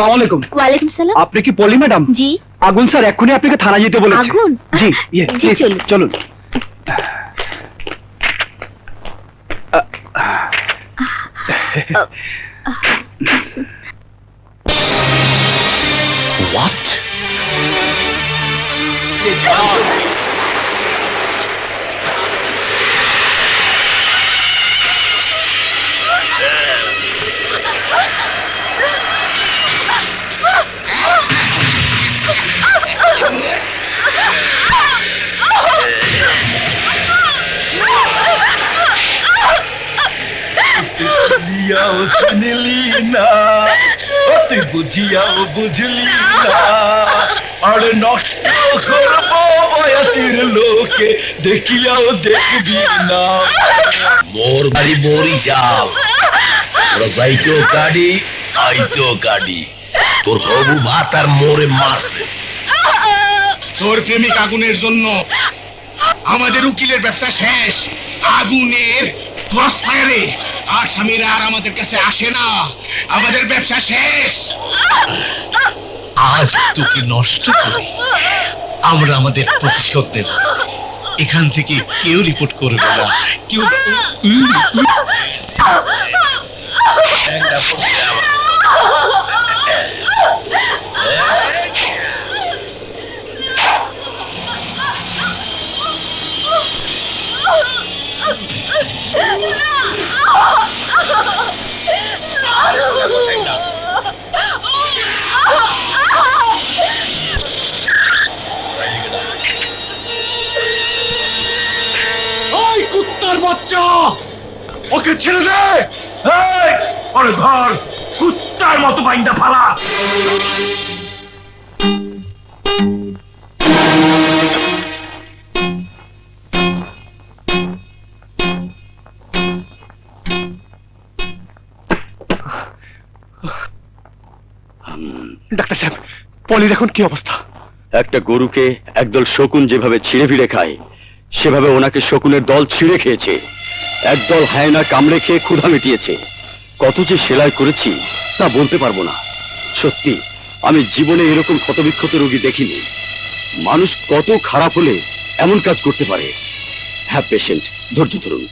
ওয়ালাইকুম সালাম। আপনি কি পলি ম্যাডাম? জি। আগুন স্যার এক্ষুনি আপনাকে থানা যেতে বলেছে। আগুন? জি জি, চলুন। চলুন। What? বুঝিয়াও চিনলি না, তুই বুঝিয়াও বুঝলি না, আর নষ্ট করবো বয়াতির লোকে দেখিয়াও দেখবি না। মোর বাড়ি বরিশাল, ওরা যাইতেও কাটি আইতেও কাটি, তোর হবু ভাত আর মোরে মারছে। তোর প্রেমিক আগুনের জন্য আমাদের উকিলের ব্যবসা শেষ। আগুনের ক্রসফায়ারে আসামিরা আর আমাদের কাছে আসে না, আমাদের ব্যবসা শেষ। আজ তোকে নষ্ট করি, আমরা আমাদের প্রতিশোধ দেব। এখান থেকে কেউ রিপোর্ট করবে না, কেউ। ওই কুত্তার বাচ্চা, ওকে ছেড়ে দে। এই ওরে ধর, কুত্তার মতো বাইন্দা ফালা। ডাক্তার সাহেব, পলির এখন কি অবস্থা? একটা গরুকে একদল শকুন যেভাবে ছিঁড়ে ফিরে খায়, সেভাবে ওনাকে শকুনের দল ছিঁড়ে খেয়েছে। একদল হায়না কামড়ে খেয়ে ক্ষুধা মিটিয়েছে। কত যে সেলাই করেছি তা বলতে পারবো না। সত্যি আমি জীবনে এরকম ক্ষতবিক্ষত রোগী দেখিনি। মানুষ কত খারাপ হলে এমন কাজ করতে পারে। হ্যাঁ পেশেন্ট, ধৈর্য ধরুন।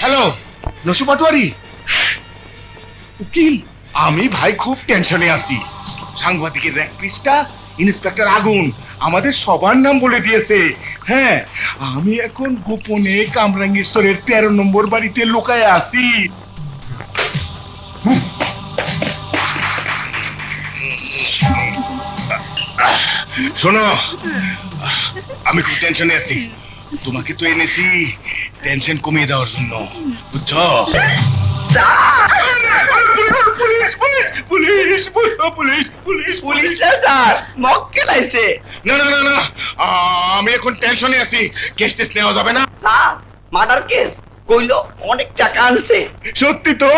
হ্যালো নসু পাটোয়ারি, উকিল। আমি ভাই খুব টেনশনে আছি। সাংবাদিকের র্যাক পৃষ্ঠা ইন্সপেক্টর আগুন আমাদের সবার নাম বলে দিয়েছে। হ্যাঁ, আমি এখন গোপনে কামরাঙ্গীশ্বরের 13 নম্বর বাড়িতে লুকায় আছি। শোনো, আমি খুব টেনশনে আছি। তোমাকে তো এনেছি টেনশন কমিয়ে দেওয়ার জন্য, বুঝছো? Police police police police police police না স্যার, মক্কেলাইছে। না না না না, আমি এখন টেনশনে আছি। কেস টেস নেওয়া যাবে না। স্যার, মার্ডার কেস কইলো অনেক টাকা আনছে। সত্যি তো?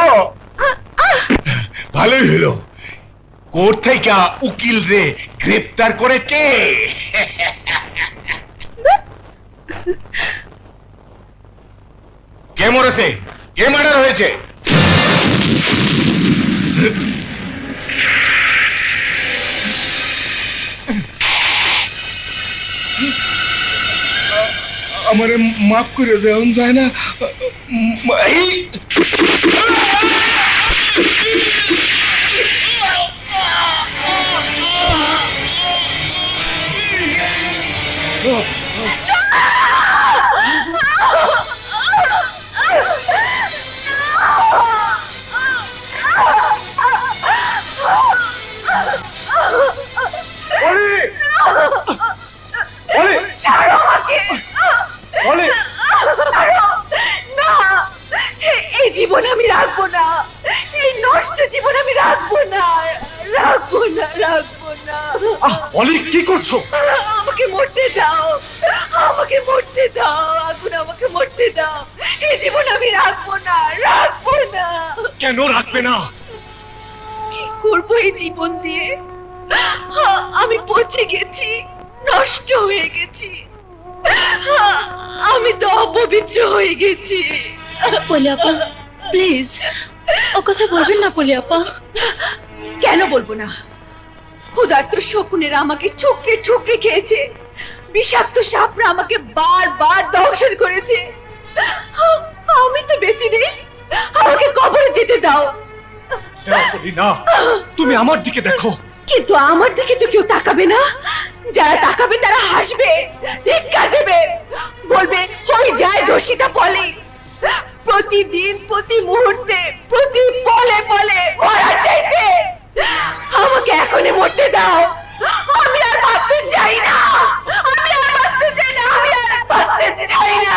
ভালোই হলো। কোর্ট থেকে উকিল রে গ্রেপ্তার করে কে? কে মরেছে? কে মার্ডার হয়েছে? আমারে মাফ করে দেওয়া যায় না? এই জীবন আমি রাখবো না, এই নষ্ট জীবন আমি রাখবো না, রাখবো না, রাখবো না। পলি কি করছো? আমাকে মরতে দাও, আমাকে মরতে দাও, আগুন আমাকে মরতে দাও। এই জীবন আমি রাখবো না, রাখবো না। কেন রাখবে না? কি করবো এই জীবন দিয়ে? আমি পচে গেছি, নষ্ট হয়ে গেছি। আমি তো অপবিত্র হয়ে গেছি। পলি আপা প্লিজ ও কথা বলবেন না পলি আপা। কেন বলবো না? ক্ষুধার্ত শকুনেরা আমাকে ঠুকরে ঠুকরে খেয়েছে, বিষাক্ত সাপরা আমাকে বারবার দংশন করেছে। আমি তো বেঁচে নেই, আমাকে কবরে যেতে দাও। না পলি, না, তুমি আমার দিকে দেখো। কিন্তু আমার দিকে তো কেউ তাকাবে না। যারা তাকাবে তারা হাসবে, ধিক্কার দেবে, বলবে হয়ে যায় দোষিতা পলি। প্রতিদিন, প্রতি মুহূর্তে, প্রতি পলে পলে মরার চাইতে আমাকে এখনই মরতে দাও। আমি আর বাঁচতে চাই না, আমি আর বাঁচতে চাই না, আমি আর বাঁচতে চাই না।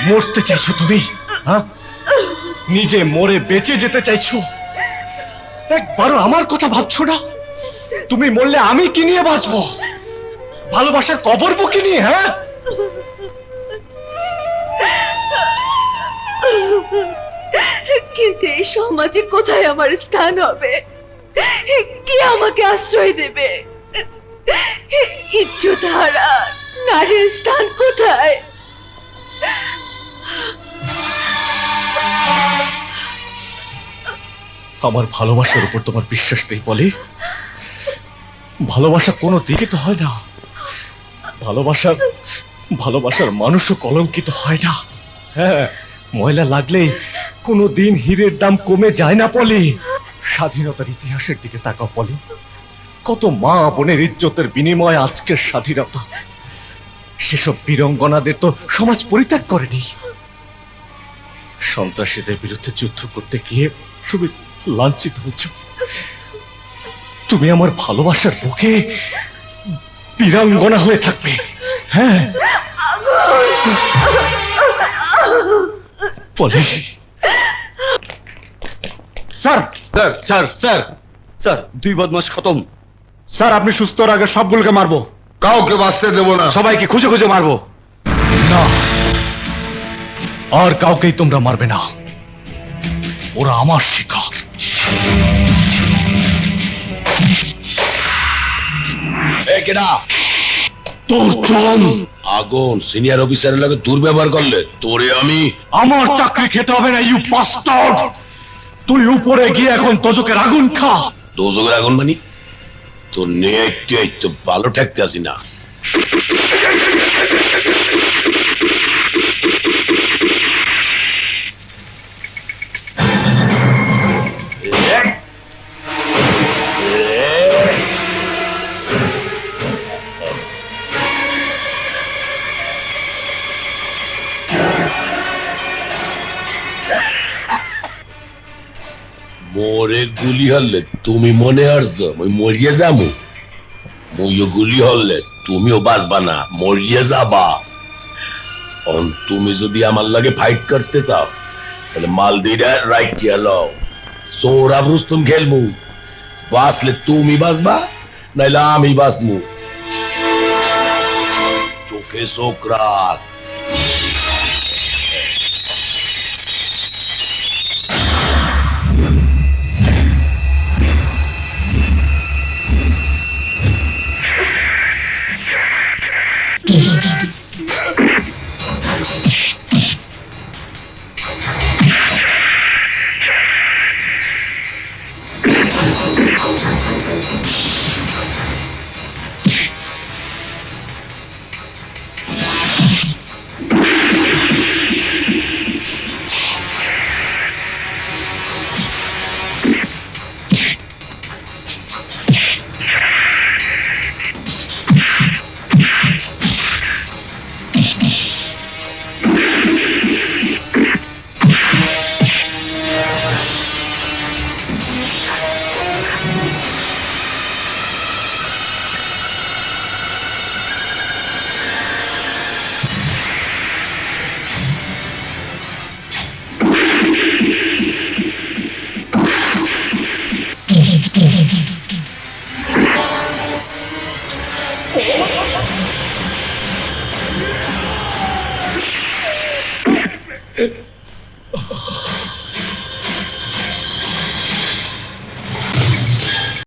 মরতে চাইছো তুমি? হ্যাঁ, নিজে মরে বেঁচে যেতে চাইছো? একবারও আমার কথা ভাবছো না? তুমি মরলে আমি কি নিয়ে বাঁচবো? ভালোবাসার কবর বুকে নিয়ে? হ্যাঁ, কিন্তু এই সমাজে কোথায় আমার স্থান হবে? কে আমাকে আশ্রয় দেবে? ইজ্জতহারা নারীর স্থান কোথায়? আমার ভালোবাসার উপর তোমার বিশ্বাস নেই বলে? ভালোবাসা কোনো দিকে তো হয় না। ভালোবাসার মানুষও কলঙ্কিত হয় না। হ্যাঁ, ময়লা লাগলেই কোনো দিন হীরের দাম কমে যায় না পলি। স্বাধীনতার ইতিহাসের দিকে তাকাও পলি। কত মা বোনের ইজ্জতের বিনিময়ে আজকের স্বাধীনতা। সেসব বীরঙ্গনাদের তো সমাজ পরিত্যাগ করেনি। সন্ত্রাসীদের বিরুদ্ধে যুদ্ধ করতে গিয়ে তুমি লাঞ্ছিত হচ্ছ। তুমি আমার ভালোবাসার বুকে বীরাঙ্গনা হয়ে থাকবে। হ্যাঁ Poli. Sir, sir, sir, sir, sir 2 বদমাস খতম। স্যার, আপনি সুস্থর আগে সবগুলোকে মারবো। কাউকে বাঁচতে দেবো না, সবাইকে খুঁজে খুঁজে মারবো। না, আর কাউকেই তোমরা মারবে না। ওরা আমার শিকা। কেডা তোর জন। আগুন সিনিয়র অফিসারের লাগে দুর্ব্যবহার করলে তোরে আমি আমার চাকরি খেতে হবে না, ইউ বাস্টার্ড। তুই উপরে গিয়ে এখন তোজকের আগুন খা। দোজকের আগুন মানি তোর নিয়ে একটু ভালো ঠেকতে আসি না। মোরে গুলি হলে তুমি মনে হারছ মই মরিয়ে যাবো? মইও গুলি হলে তুমিও বাঁচবা না, মরিয়ে যাবা। তুমি যদি আমার লাগে ফাইট করতে চাও তাহলে মাল দুইটা রাইটিয়া লও। সৌরভ রুস্তম খেলবো, বাঁচলে তুমি বাঁচবা নাইলে আমি বাঁচবো। চোখে চোখ রাখ। ও